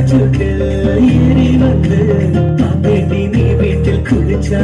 சுட்டு ஏறி வந்து பாப்பேட்டி நீ வீட்டில் குளிச்சா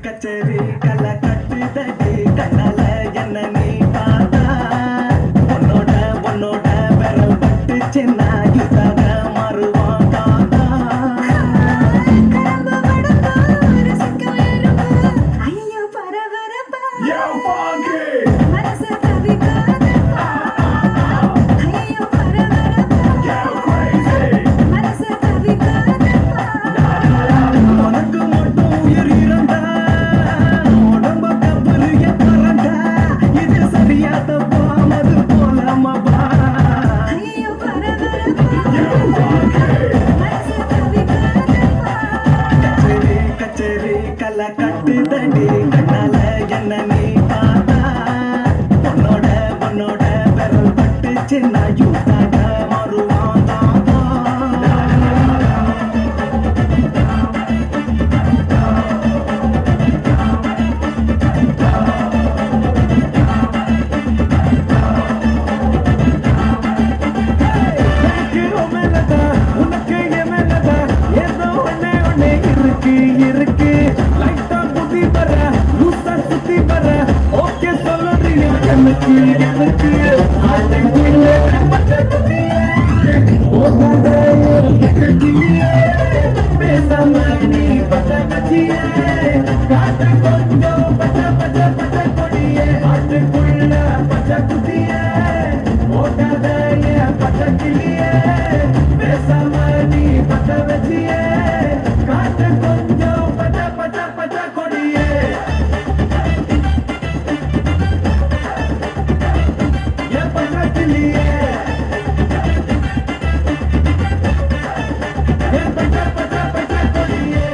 கச்சேரி கலை கட்டுதடி கண்ணால என்ன நீ பார்த்தா உன்னோட விரல் பட்டு சின்ன இதாக மாறுவான் தாத்தா ஐயோ பரபரப்பா கச்சேரி கலை கட்டுதடி கண்ணால என்ன நீ பார்த்தா எனக்கு ஆட்டுக்குள்ள பச்சை குட்டியே ஓடாத கிளியே பேசாம நீ பச்சை கட்சியே காட்ட கொஞ்சம் பச்சை பச்சை பச்சை கொடியே ஆட்டுக்குள்ள பச்சை குட்டியே ஓடாத பச்சை கிளியே பேசாம நீ பச்சை வச்சியே காட்ட கொஞ்சம் பச்சை பச்சை பச்சை கொடியே என் பச்சை கிளியே என் பச்சை பச்சை பச்சை கொடியே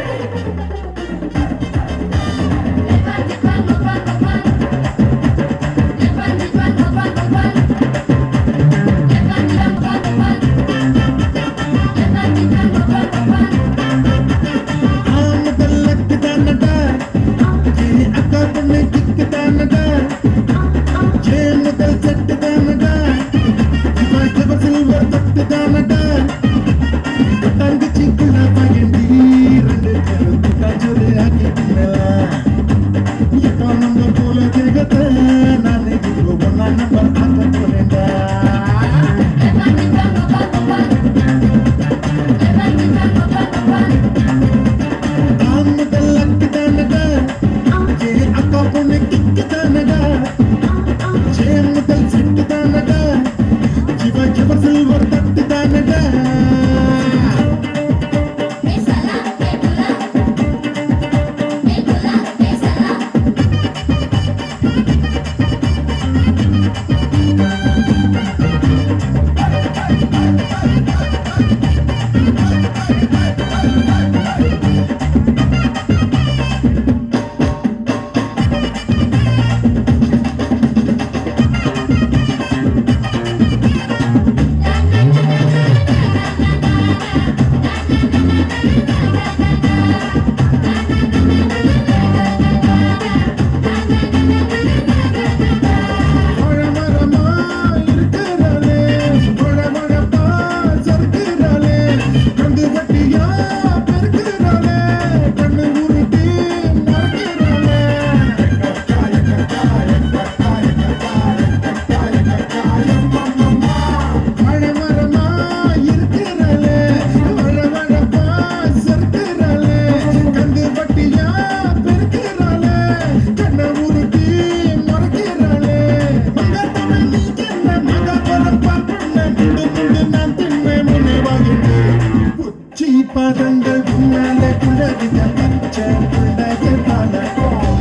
பாதங்கள் பின்னாலே குழவித பச்சை குழந்தைய பாலகோம்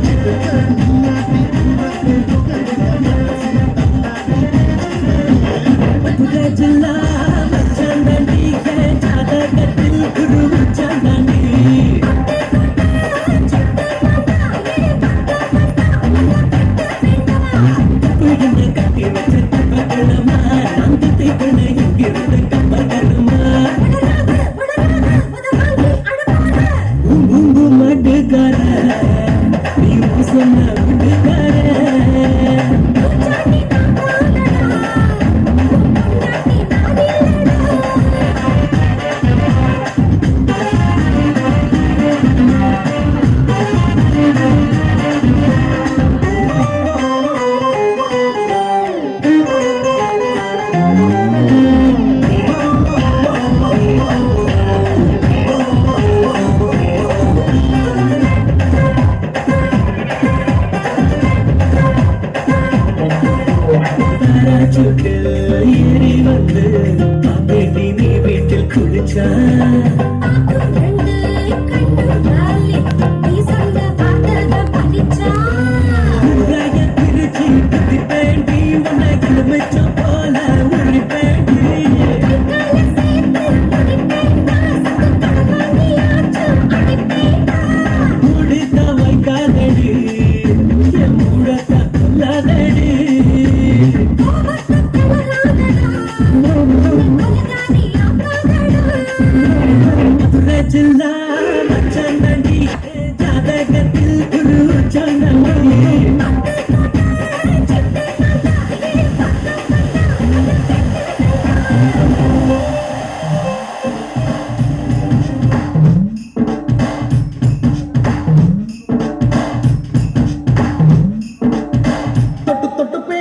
இதுக்க நீயாட்டி குழந்தை புகழ ஜில்லா மச்சாண்டி ஜாதகத்தில் குரு மச்சாண்டி கட்டி வச்ச பகலமா நந்தி குண எங்கிருந்து கம்பகருமா நீ சொன்ன ஏறி வந்து பாப்பேட்டி நீ வீட்டில் குளிச்சா பிரிச்சு குத்தி பேண்டி உன்னை கிளம்பிச்ச போல உரி பேண்டி முடித்த வைக்காதடி என் மூடத்த கொல்லாதடி ஜில்லா மச்சாண்டி ஜாதகத்தில் குரு சந்தமணி தொட்டு தொட்டு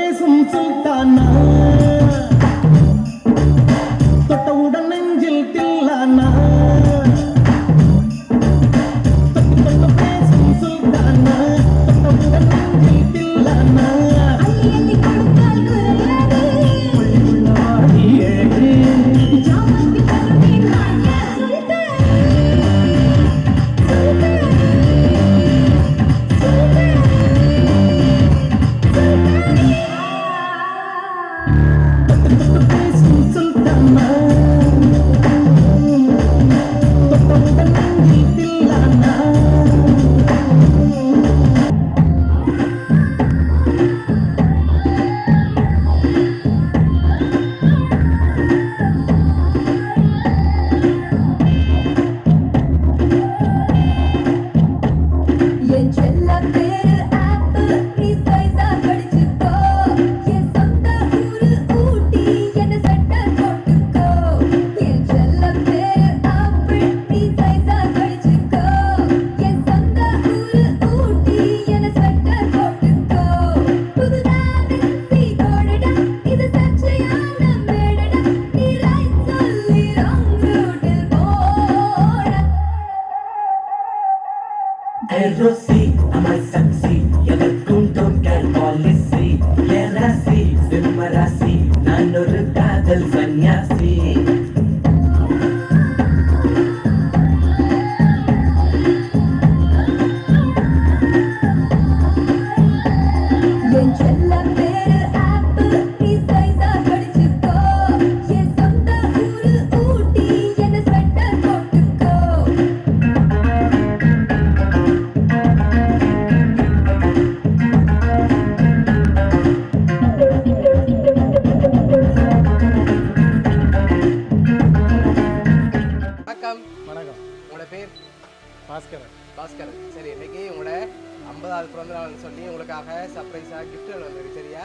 கிஃப்ட்கள் வந்திருக்கு சரியா?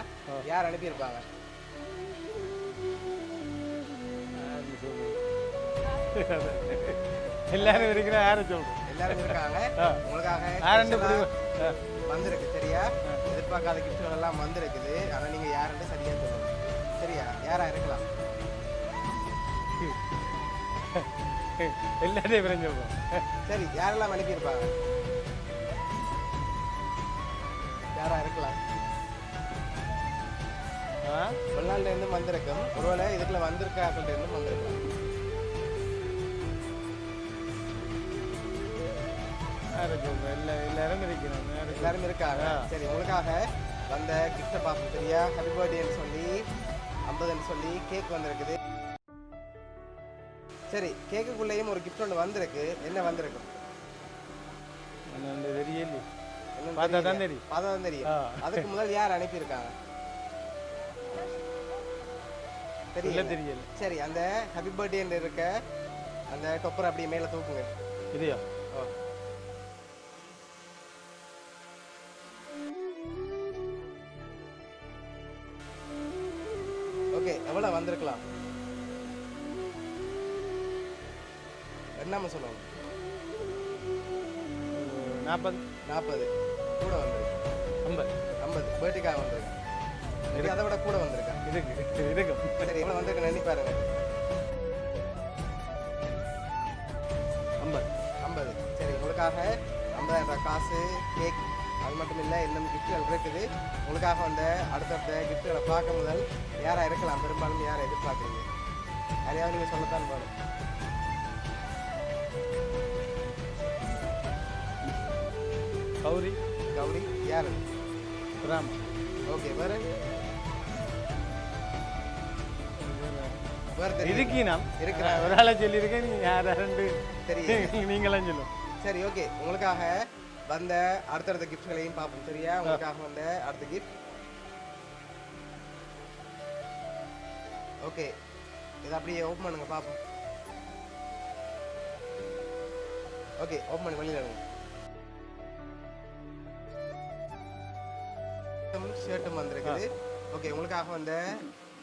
யார் அனுப்பியிருப்பாங்க? எல்லாரும் இருக்கிற யாரும் சொல்றோம். எல்லாரும் இருக்காங்க. உங்களுக்காக வந்திருக்கு சரியா? எதிர்பார்க்காத கிஃப்ட்கள் எல்லாம் வந்திருக்குது. ஆனா நீங்க யாருன்னு சரியா சொல்லணும். சரியா? யாரா இருக்கலாம்? எல்லாரையும் விரைஞ்சு சொல்றோம். சரி, யாரெல்லாம் அனுப்பியிருப்பாங்க? யாரா இருக்கலாம்? வெளிநாட்டுல இருந்து வந்திருக்கும். ஒருவேளை இதுக்குள்ள வந்திருக்காங்கள்ட்ட இருந்து வந்திருக்கலாம். எல்லாரும் இருக்காங்க. சரி, உங்களுக்காக வந்த கிஃப்டை பார்ப்போம் சரியா? ஹாப்பி பர்த்டேன்னு சொல்லி 50ன்னு சொல்லி கேக் வந்திருக்குது. சரி, கேக்குக்குள்ளேயும் ஒரு கிஃப்ட் ஒன்று வந்திருக்கு. என்ன வந்திருக்கு? பார்த்தா தான் தெரியும். அதுக்கு முதல் யார் அனுப்பியிருக்காங்க? தெரியல. சரி, அந்த ஹாப்பி பர்த்டே இருக்க அந்த டொப்பர் அப்படியே மேல தூக்குங்க. இதுயா? ஓகே, எவ்வளவு வந்திருக்கலாம்? என்னமா சொல்லணும்? 40 கூட வந்திருக்கு. 50 பர்த்டேக்காக வந்திருக்கு. அதை விட கூட வந்திருக்கா? இருக்கு. சரி, எவ்வளவு வந்திருக்கு நினைச்சு பாருங்க. 50. சரி, உங்களுக்காக 50,000 காசு, கேக், அது மட்டும் இல்லை இன்னும் கிஃப்ட்கள் இருக்குது. உங்களுக்காக வந்த அடுத்தடுத்த கிஃப்ட்களை பார்க்க முதல் யாராக இருக்கலாம்? பெரும்பாலும் யாரை எதிர்பார்க்குறீங்க? யாரையாவது நீங்கள் சொல்லத்தான் போகணும். கௌரி யாரு? ராம். ஓகே, வேறு நீங்களும் சொல்லும். சரி, ஓகே, உங்களுக்காக வந்த அடுத்தடுத்த கிஃப்ட்களையும் பார்ப்போம் சரியா? உங்களுக்காக வந்த அடுத்த கிஃப்ட். ஓகே, இதை அப்படியே ஓப்பன் பண்ணுங்க பார்ப்போம். ஓகே, ஓப்பன் பண்ணி வெளியில் எடுங்க. ஷர்ட்டும் வந்திருக்குது. ஓகே, உங்களுக்காக வந்த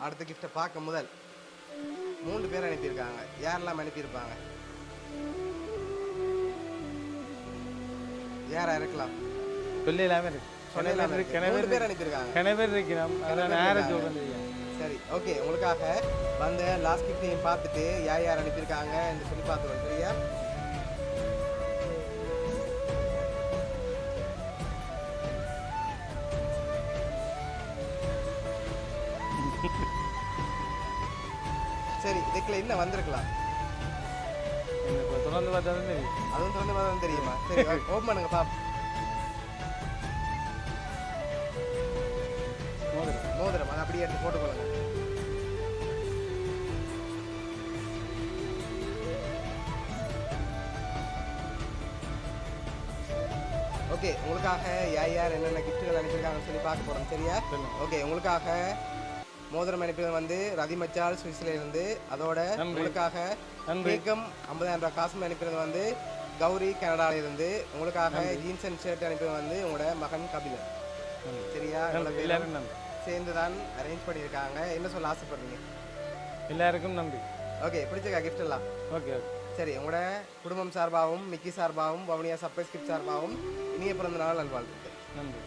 அடுத்த கிஃப்டை பார்க்க முதல் 3 பேர் அனுப்பியிருக்காங்க. யாரெல்லாம் அனுப்பியிருப்பாங்க? யாரா இருக்கலாம்? சரி, ஓகே, உங்களுக்காக வந்த லாஸ்ட் கிஃப்டையும் பார்த்துட்டு யார் அனுப்பியிருக்காங்க என்று சொல்லி பார்த்துருவோம் சரியா? சரி, இதுக்குள்ள என்ன வந்திருக்கலாம்? தொடர்ந்து பார்த்தா தெரியும். அதுவும் தொடர்ந்து பார்த்தா தெரியுமா? சரி, ஓப்பன் பண்ணுங்க பாப்போம். மோதிரம், அதை அப்படியே எடுத்து போட்டுக்கொள்ளுங்க. ஓகே, உங்களுக்காக யார் என்னென்ன கிஃப்ட்டுகள் அனுப்பியிருக்காங்கன்னு சொல்லி பார்க்க போகிறோம் சரியா? ஓகே, உங்களுக்காக மோதிரம் அனுப்பியது வந்து ரதி மச்சால் சுவிஸ்லேருந்து. அதோட உங்களுக்காக கேக்கும் 50,000 காசும் அனுப்பியது வந்து கௌரி கனடாவிலிருந்து. உங்களுக்காக ஜீன்ஸ் அண்ட் ஷர்ட் அனுப்பியது வந்து உங்களோட மகன் கபிலன் சரியா? சேர்ந்து தான் அரேஞ்ச் பண்ணியிருக்காங்க. என்ன சொல்ல ஆசைப்படுறீங்க? எல்லாருக்கும் நன்றி. ஓகே, பிடிச்சிருக்கா கிஃப்ட் எல்லாம்? ஓகே, சரி, உங்களோட குடும்பம் சார்பாகவும் மிக்கி சார்பாகவும் வவுனியா சர்ப்ரைஸ் கிஃப்ட் சார்பாகவும் இனிய பிறந்த நாள் நல்வாழ்த்துக்கள். நன்றி.